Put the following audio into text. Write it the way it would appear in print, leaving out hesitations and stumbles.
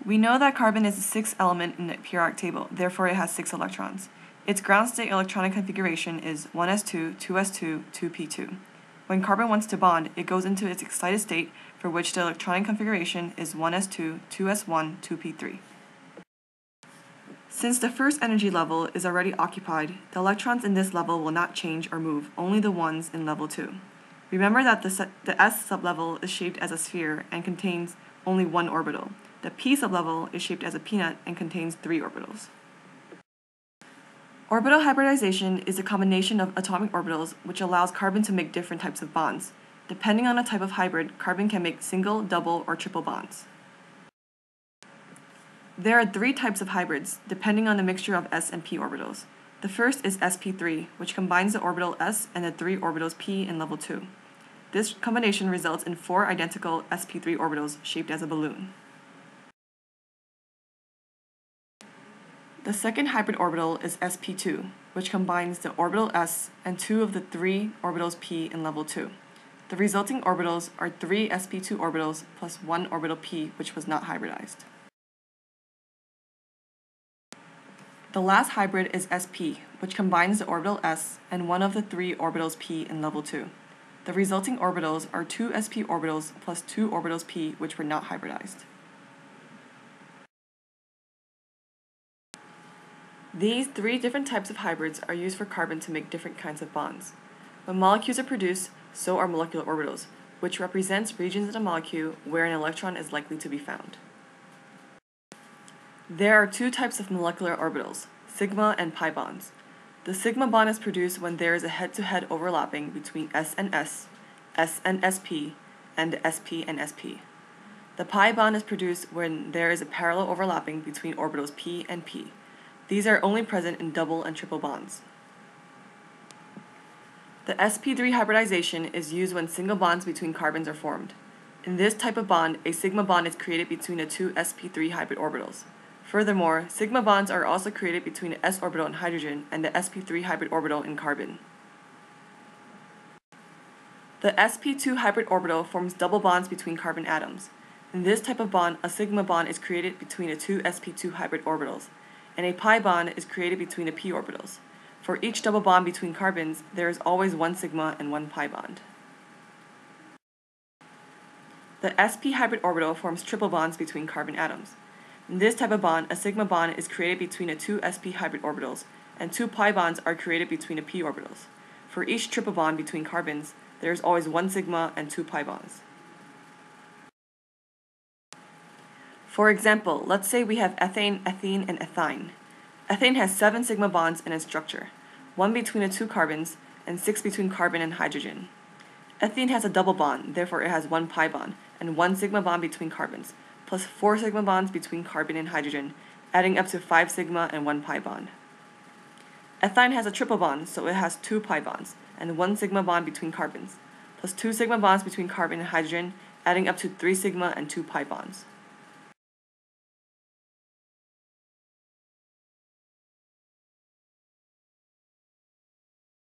We know that carbon is the sixth element in the periodic table, therefore it has 6 electrons. Its ground state electronic configuration is 1s2, 2s2, 2p2. When carbon wants to bond, it goes into its excited state, for which the electronic configuration is 1s2, 2s1, 2p3. Since the first energy level is already occupied, the electrons in this level will not change or move, only the ones in level 2. Remember that the s sublevel is shaped as a sphere and contains only one orbital. The p sublevel is shaped as a peanut and contains 3 orbitals. Orbital hybridization is a combination of atomic orbitals which allows carbon to make different types of bonds. Depending on the type of hybrid, carbon can make single, double, or triple bonds. There are 3 types of hybrids, depending on the mixture of s and p orbitals. The first is sp3, which combines the orbital s and the 3 orbitals p in level 2. This combination results in 4 identical sp3 orbitals shaped as a balloon. The second hybrid orbital is sp2, which combines the orbital s and 2 of the 3 orbitals p in level 2. The resulting orbitals are 3 sp2 orbitals plus 1 orbital p, which was not hybridized. The last hybrid is sp, which combines the orbital s and 1 of the 3 orbitals p in level 2. The resulting orbitals are 2 sp orbitals plus 2 orbitals p, which were not hybridized. These 3 different types of hybrids are used for carbon to make different kinds of bonds. When molecules are produced, so are molecular orbitals, which represents regions in a molecule where an electron is likely to be found. There are 2 types of molecular orbitals, sigma and pi bonds. The sigma bond is produced when there is a head-to-head overlapping between s and sp, and sp and sp. The pi bond is produced when there is a parallel overlapping between orbitals p and p. These are only present in double and triple bonds. The sp3 hybridization is used when single bonds between carbons are formed. In this type of bond, a sigma bond is created between the 2 sp3 hybrid orbitals. Furthermore, sigma bonds are also created between the s orbital in hydrogen and the sp3 hybrid orbital in carbon. The sp2 hybrid orbital forms double bonds between carbon atoms. In this type of bond, a sigma bond is created between the 2 sp2 hybrid orbitals, and a pi bond is created between the p orbitals. For each double bond between carbons, there is always 1 sigma and 1 pi bond. The sp hybrid orbital forms triple bonds between carbon atoms. In this type of bond, a sigma bond is created between the 2 sp hybrid orbitals, and 2 pi bonds are created between the p orbitals. For each triple bond between carbons, there is always 1 sigma and 2 pi bonds. For example, let's say we have ethane, ethene, and ethine. Ethane has 7 sigma bonds in its structure, 1 between the 2 carbons, and 6 between carbon and hydrogen. Ethene has a double bond, therefore it has 1 pi bond, and 1 sigma bond between carbons, plus 4 sigma bonds between carbon and hydrogen, adding up to 5 sigma and 1 pi bond. Ethine has a triple bond, so it has 2 pi bonds, and 1 sigma bond between carbons, plus 2 sigma bonds between carbon and hydrogen, adding up to 3 sigma and 2 pi bonds.